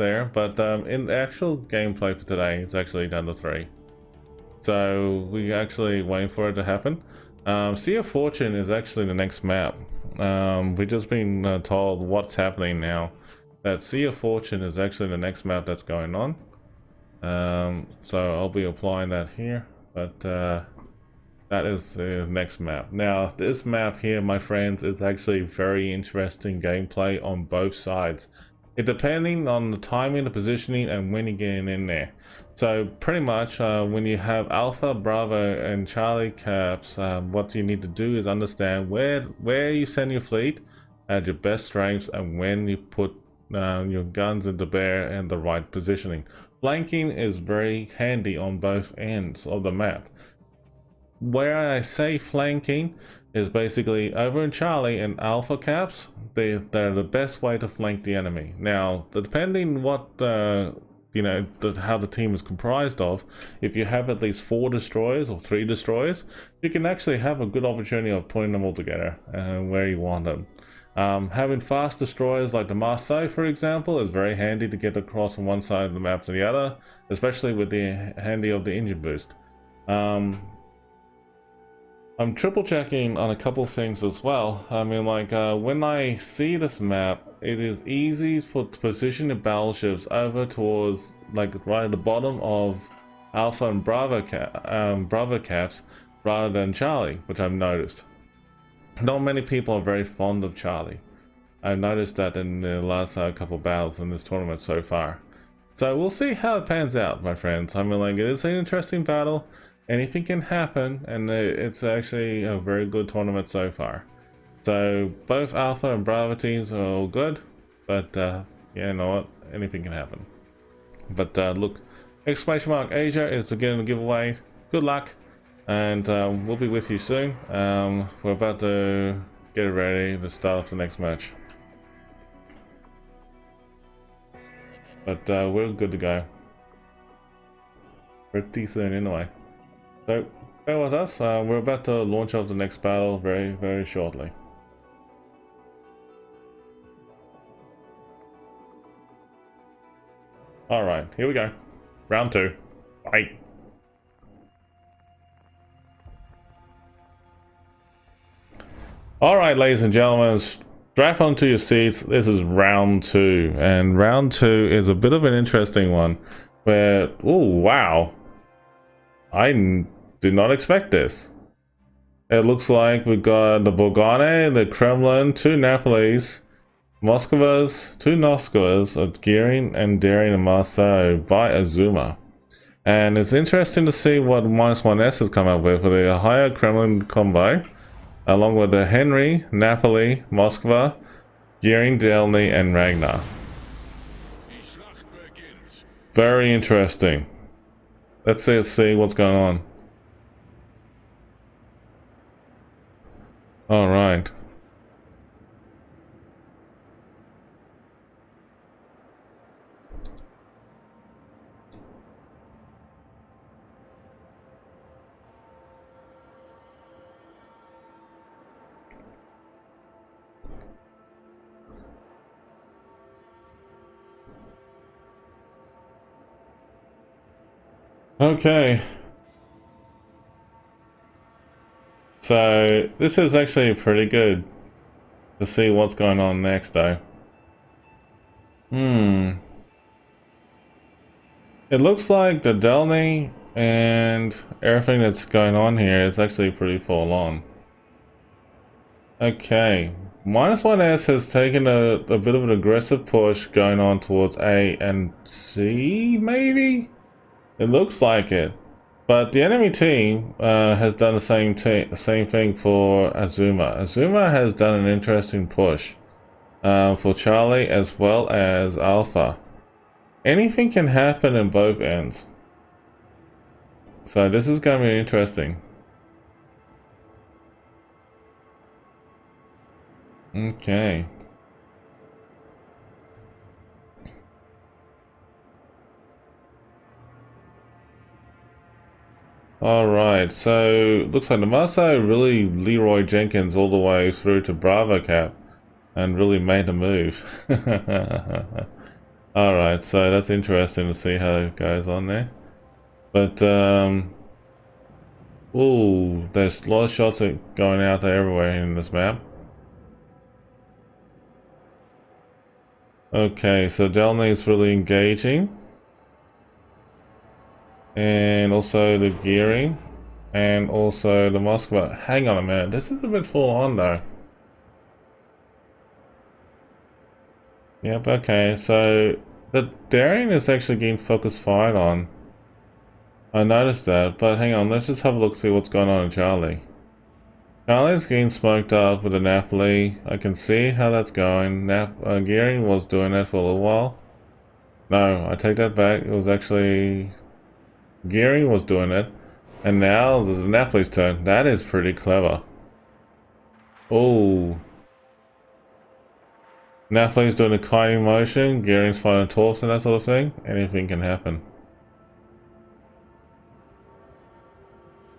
there, but in the actual gameplay for today, it's actually down to 3. So we actually waiting for it to happen. Sea of Fortune is actually the next map. We've just been told what's happening now. That Sea of Fortune is actually the next map that's going on. So I'll be applying that here, but that is the next map. Now this map here, my friends, is actually very interesting gameplay on both sides. It depending on the timing, the positioning, and when you're getting in there. So pretty much when you have Alpha, Bravo, and Charlie caps, what you need to do is understand where you send your fleet at your best strengths and when you put your guns into bear and the right positioning. Flanking is very handy on both ends of the map. Where I say flanking is basically over in Charlie and Alpha caps, they're the best way to flank the enemy. Now, depending what you know, how the team is comprised of, if you have at least 4 destroyers or 3 destroyers, you can actually have a good opportunity of putting them all together where you want them. Having fast destroyers like the Marseille, for example, is very handy to get across from one side of the map to the other, especially with the handy of the engine boost. I'm triple checking on a couple things as well. I mean, like when I see this map, it is easy to position the battleships over towards like right at the bottom of Alpha and Bravo caps rather than Charlie, which I've noticed. Not many people are very fond of Charlie. I've noticed that in the last couple of battles in this tournament so far. So we'll see how it pans out, my friends. I mean, like, it is an interesting battle. Anything can happen, and it's actually a very good tournament so far. So both Alpha and Bravo teams are all good, but yeah, you know what? Anything can happen. But look, exclamation mark Asia is again a giveaway. Good luck, and we'll be with you soon. We're about to get ready to start off the next match. But we're good to go. Pretty soon anyway. So bear with us. We're about to launch off the next battle very, very shortly. Alright, here we go. Round 2. Bye. Alright, ladies and gentlemen, strap onto your seats. This is round 2, and round 2 is a bit of an interesting one where, oh wow, I did not expect this. It looks like we got the Bolgane, the Kremlin, 2 Napolis, Moskvas, 2 Moskvas of Gearing and Daring and Marseille by AZUMA. And it's interesting to see what -1S has come up with a higher Kremlin combo, along with the Henry, Napoli, Moskva, Gearing, Delny, and Ragnar. Very interesting. Let's see what's going on. All right. Okay. So this is actually pretty good to see what's going on next though. It looks like the Delny and everything that's going on here is actually pretty full on. Okay. -1S has taken a bit of an aggressive push going on towards A and C, maybe? It looks like it. But the enemy team has done the same thing for AZUMA. AZUMA has done an interesting push for Charlie as well as Alpha. Anything can happen in both ends. So this is going to be interesting. Okay. Alright, so looks like the Marseille really Leroy Jenkins all the way through to Bravo Cap and really made a move. Alright, so that's interesting to see how it goes on there. But, ooh, there's a lot of shots going out there everywhere in this map. Okay, so Delney is really engaging. And also the gearing. And also the Moskva. Hang on a minute, this is a bit full on though. Yep, okay, so the daring is actually getting focus fired on. I noticed that, but hang on, let's just have a look, see what's going on in Charlie. Charlie's getting smoked up with the Napoli. I can see how that's going. Gearing was doing that for a little while. No, I take that back. It was actually Gearing was doing it. And now there's the Napoli's turn. That is pretty clever. Oh. Napoli's doing a kiting motion. Gearing's firing torps and that sort of thing. Anything can happen.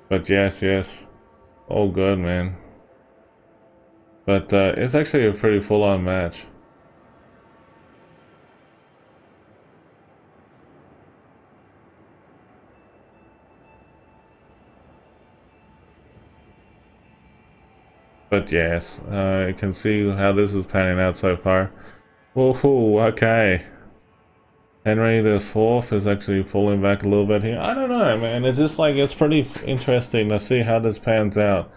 But yes. All good, man. But it's actually a pretty full-on match. But yes, you can see how this is panning out so far. Woohoo, okay. Henry the IV is actually falling back a little bit here. I don't know, man. It's just like, it's pretty interesting to see how this pans out.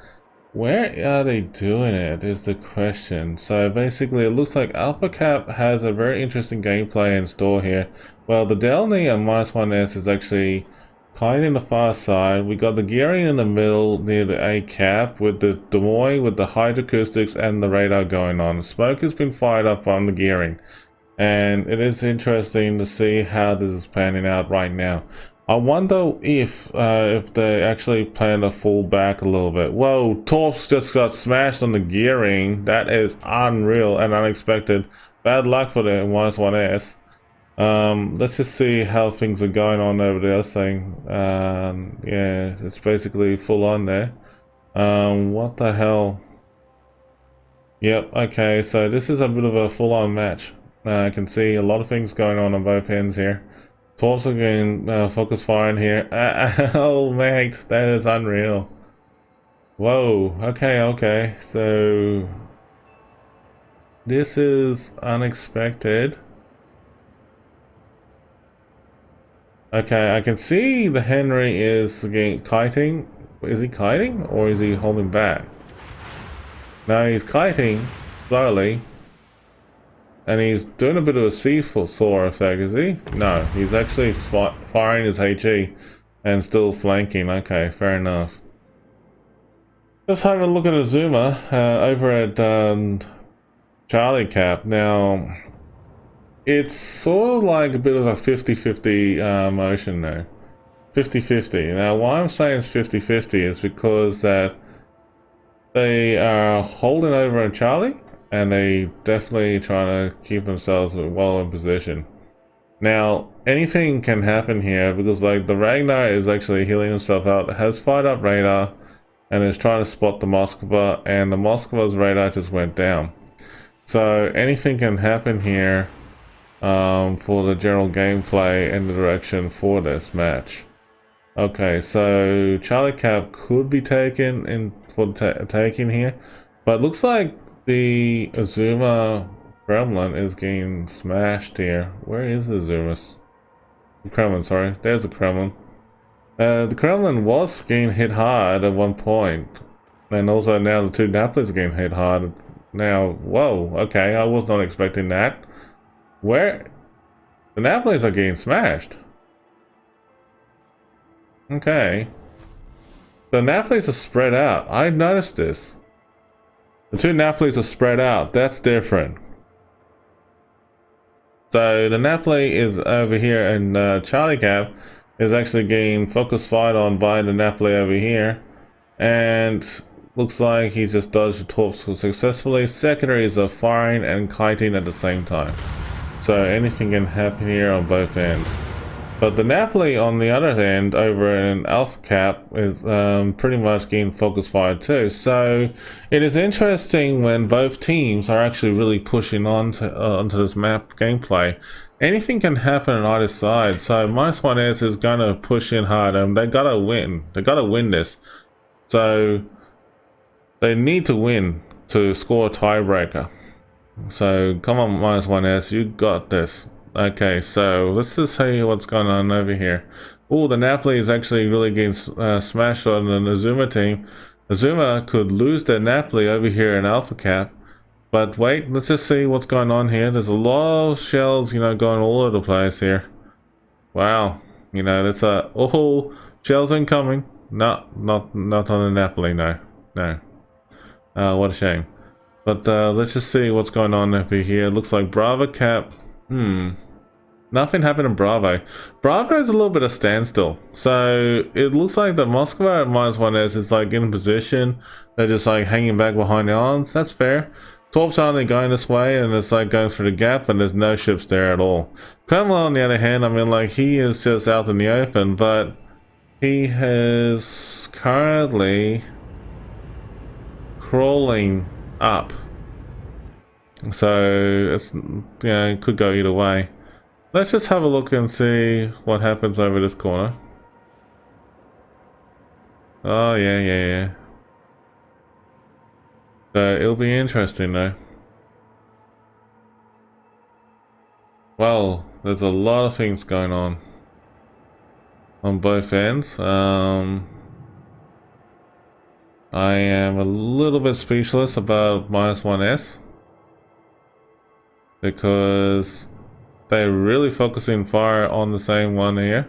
Where are they doing it is the question. So basically it looks like Alpha Cap has a very interesting gameplay in store here. Well, the Delney and -1S is actually kind of in the far side. We got the gearing in the middle near the A cap with the Demoy with the hydroacoustics and the radar going on. Smoke has been fired up on the gearing. And it is interesting to see how this is panning out right now. I wonder if they actually plan to fall back a little bit. Whoa, Torps just got smashed on the gearing. That is unreal and unexpected. Bad luck for the -1S. Let's just see how things are going on over there. Saying, yeah, it's basically full on there. What the hell? Yep, okay, so this is a bit of a full-on match. I can see a lot of things going on both ends here. Torps are getting focus firing here. Oh, mate, that is unreal. Whoa, okay, so this is unexpected. Okay, I can see the Henry is again kiting. Is he kiting or is he holding back? No, he's kiting slowly. And he's doing a bit of a seesaw effect, is he? No, he's actually firing his HE and still flanking. Okay, fair enough. Just having a look at AZUMA over at Charlie Cap. Now, it's sort of like a bit of a 50-50 motion there. 50-50. Now, why I'm saying it's 50-50 is because that they are holding over on Charlie. And they definitely trying to keep themselves well in position. Now, anything can happen here because like the Ragnar is actually healing himself out, has fired up radar, and is trying to spot the Moskva, and the Moskva's radar just went down. So anything can happen here for the general gameplay and the direction for this match. Okay, so Charlie Cap could be taken in for taking here, but looks like the AZUMA Kremlin is getting smashed here. Where is the AZUMA? The Kremlin, sorry. There's the Kremlin. The Kremlin was getting hit hard at one point. And also now the two Napolis are getting hit hard. Now, whoa, okay, I was not expecting that. Where? The Napolis are getting smashed. Okay. The Napolis are spread out. I noticed this. The two Napolis are spread out. That's different. So the Napoli is over here, and Charlie Cap is actually getting focus fired on by the Napoli over here, and looks like he's just dodged the torps successfully. Secondaries are firing and kiting at the same time, so anything can happen here on both ends. But the Napoli, on the other hand, over in Alpha Cap, is pretty much getting focus fired too. So it is interesting when both teams are actually really pushing onto this map gameplay. anything can happen on either side. So -1S is gonna push in hard, and they gotta win. They gotta win this. So they need to win to score a tiebreaker. So come on, -1S, you got this. Okay, so let's just see what's going on over here. Oh, the Napoli is actually really getting smashed on the AZUMA team. AZUMA could lose their Napoli over here in Alpha Cap. But wait, let's just see what's going on here. There's a lot of shells, you know, going all over the place here. Wow, you know, that's a shells incoming. No, not on the Napoli, no. What a shame. But let's just see what's going on over here. It looks like Bravo Cap. Nothing happened in Bravo. Bravo is a little bit of standstill. So it looks like the Moskva at -1S is like in position. They're just like hanging back behind the islands. That's fair. Torp's only going this way, and it's like going through the gap, and there's no ships there at all. Kremlin, on the other hand, I mean, like, he is just out in the open, but he is currently crawling up. So it's, you know, it could go either way. Let's just have a look and see what happens over this corner. Oh yeah. So it'll be interesting though. Well, there's a lot of things going on both ends. I am a little bit speechless about -1S because they're really focusing fire on the same one here.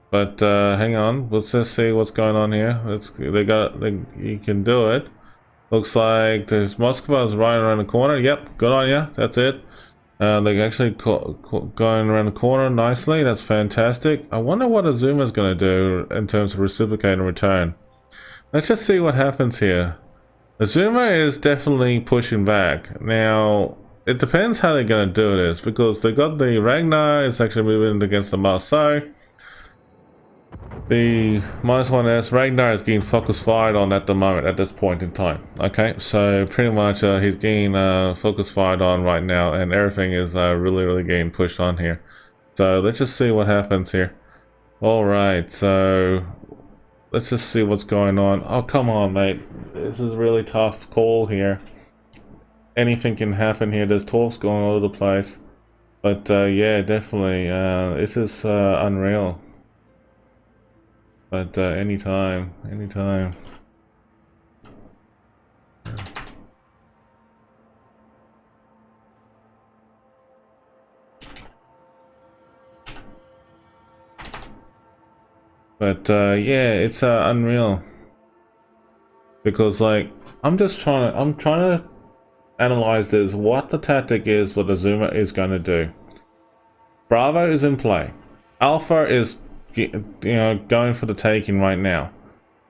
But hang on, let's just see what's going on here. You can do it. Looks like there's Moskva's right around the corner. Yep, good on ya. That's it. They're actually going around the corner nicely. That's fantastic. I wonder what AZUMA is going to do in terms of reciprocate and return. Let's just see what happens here. AZUMA is definitely pushing back. Now, it depends how they're going to do this, because they got the Ragnar is actually moving against the Marseille. The -1S Ragnar is getting focus fired on at the moment, at this point in time. Okay, so pretty much he's getting focus fired on right now, and everything is really getting pushed on here. So let's just see what happens here. Alright, so let's just see what's going on. Oh, come on, mate. This is a really tough call here. Anything can happen here. There's talks going all over the place. But yeah, definitely. This is unreal. But anytime. But yeah, it's unreal. Because like I'm trying to analyze this, what the tactic is, what AZUMA is going to do. Bravo is in play. Alpha is, you know, going for the taking right now.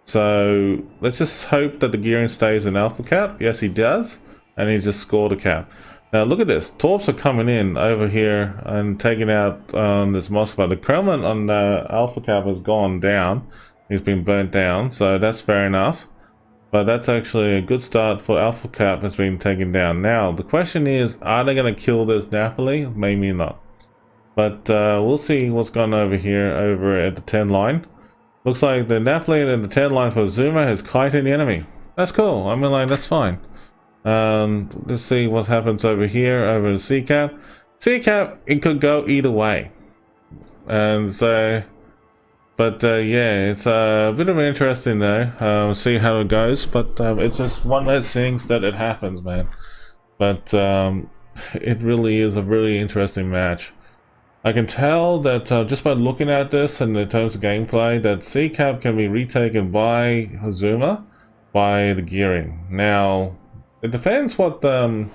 So let's just hope that the gearing stays in Alpha Cap. Yes, he does, and he just scored a cap. Now look at this. Torps are coming in over here and taking out this Moskva. The Kremlin on the Alpha Cap has gone down. He's been burnt down, so that's fair enough. But that's actually a good start for Alpha Cap has been taken down. Now the question is, are they going to kill this Napoli? Maybe not. But we'll see what's going on over here, over at the 10 line. Looks like the Napoli and the 10 line for AZUMA has kited the enemy. That's cool. I mean, like, that's fine. Let's see what happens over here, over the C-Cap. C-Cap, it could go either way. And so, but yeah, it's a bit of an interesting though. See how it goes. But it's just one of those things that it happens, man. But it really is a really interesting match. I can tell that just by looking at this and in terms of gameplay, that C-Cap can be retaken by AZUMA by the gearing. Now, it depends what the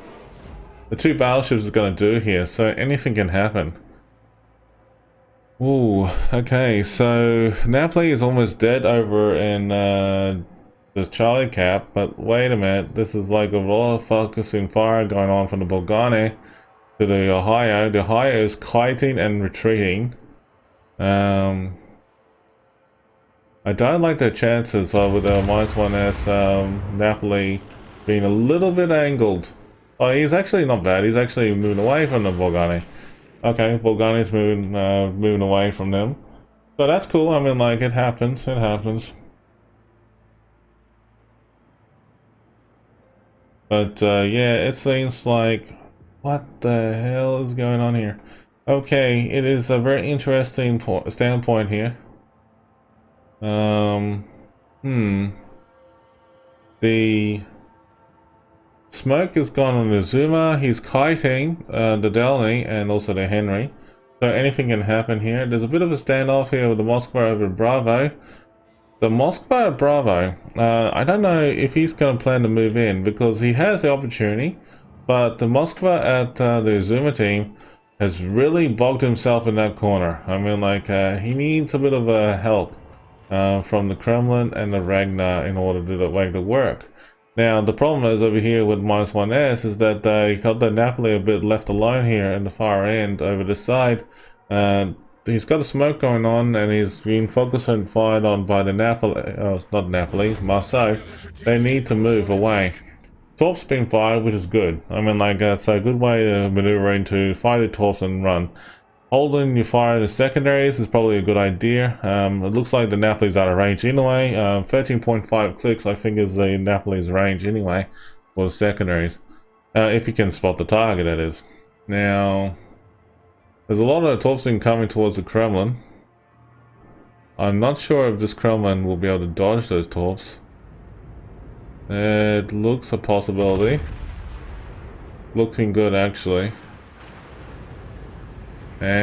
two battleships is going to do here, so anything can happen. Ooh, okay, so Napoli is almost dead over in the Charlie Cap, but wait a minute, this is like a lot of focusing fire going on from the Bolgani to the Ohio. The Ohio is kiting and retreating. I don't like the chances with the -1S Napoli being a little bit angled. Oh, he's actually not bad. He's actually moving away from the Bolgani. Okay, Bolgani's moving away from them. But that's cool. I mean, like, it happens. It happens. But yeah, it seems like, what the hell is going on here? Okay, it is a very interesting standpoint here. The smoke is gone on the AZUMA. He's kiting the Delny and also the Henry. So anything can happen here. There's a bit of a standoff here with the Moskva over Bravo. The Moskva at Bravo, I don't know if he's going to plan to move in because he has the opportunity, but the Moskva at the AZUMA team has really bogged himself in that corner. I mean, like, he needs a bit of help from the Kremlin and the Ragnar in order to make it work. Now, the problem is over here with -1S is that he got the Napoli a bit left alone here in the far end over the side. He's got a smoke going on and he's being focused and fired on by the Napoli, not Napoli, Marseille. They need to move away. Torp's been fired, which is good. I mean, like, it's a good way to maneuver into fire the Torps and run. Holding your fire in the secondaries is probably a good idea. It looks like the Napoli's out of range anyway. 13.5 clicks, I think, is the Napoli's range anyway for the secondaries. If you can spot the target, that is. Now, there's a lot of Torps coming towards the Kremlin. I'm not sure if this Kremlin will be able to dodge those Torps. It looks a possibility. Looking good, actually. And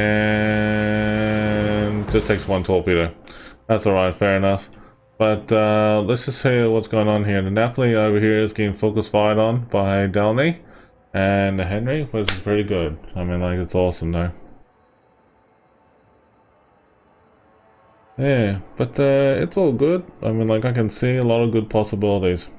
just takes one torpedo. That's alright, fair enough. But let's just see what's going on here. The Napoli over here is getting focus fired on by Delny. And the Henry, which is pretty good. I mean, like, it's awesome though. Yeah, but it's all good. I mean, like, I can see a lot of good possibilities.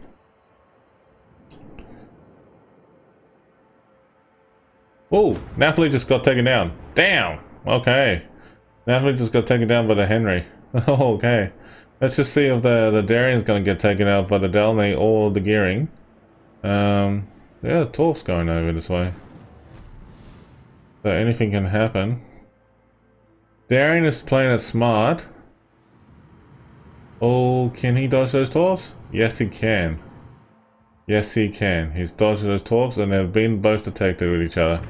Oh, Napoli just got taken down. Damn! Okay. Napoli just got taken down by the Henry. Okay. Let's just see if the Darian's gonna get taken out by the Delny or the Gearing. Yeah, the Torp's going over this way. So anything can happen. Darian is playing it smart. Oh, can he dodge those Torps? Yes, he can. Yes, he can. He's dodged those Torps and they've been both detected with each other.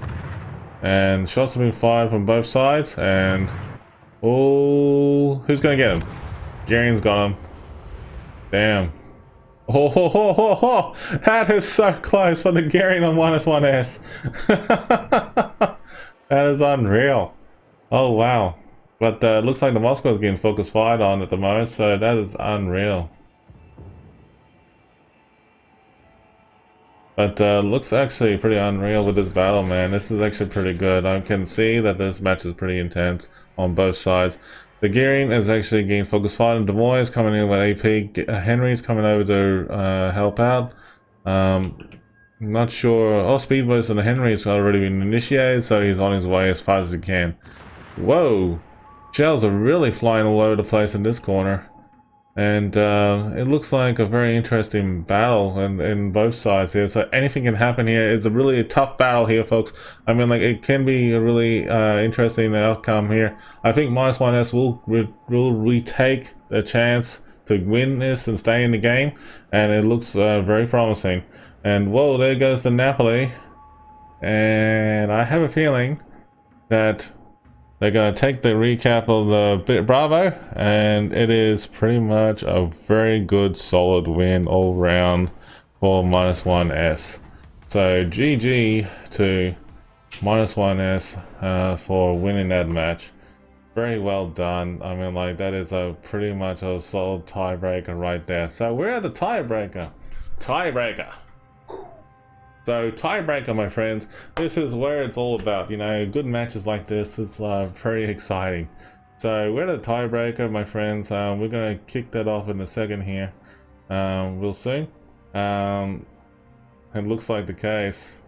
And shots have been fired from both sides and... Oh, who's gonna get him? Gearing's got him. Damn. Oh, ho, ho, ho, ho. That is so close for the Gearing on -1S. That is unreal. Oh, wow. But looks like the Moscow is getting focus fired on at the moment, so that is unreal. But looks actually pretty unreal with this battle, man. This is actually pretty good. I can see that this match is pretty intense on both sides. The Gearing is actually getting focus fire, and Des Moines is coming in with AP. Henry's coming over to help out. Not sure. Oh, Speedboats and the Henry's already been initiated, so he's on his way as fast as he can. Whoa! Shells are really flying all over the place in this corner. And it looks like a very interesting battle in both sides here. So anything can happen here. It's a really tough battle here, folks. I mean, like, it can be a really interesting outcome here. I think -1S will retake the chance to win this and stay in the game. And it looks very promising. And whoa, there goes the Napoli. And I have a feeling that they're going to take the recap of the Bravo, and it is pretty much a very good, solid win all round for -1S. So GG to -1S for winning that match. Very well done. I mean, like, that is a pretty much a solid tiebreaker right there. So we're at the tiebreaker. Tiebreaker. So tiebreaker, my friends, this is where it's all about, you know, good matches like this. It's very exciting. So we're at a tiebreaker, my friends. We're going to kick that off in a second here. We'll see. It looks like the case.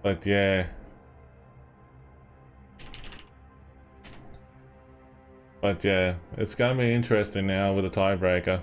But yeah. But yeah, it's going to be interesting now with a tiebreaker.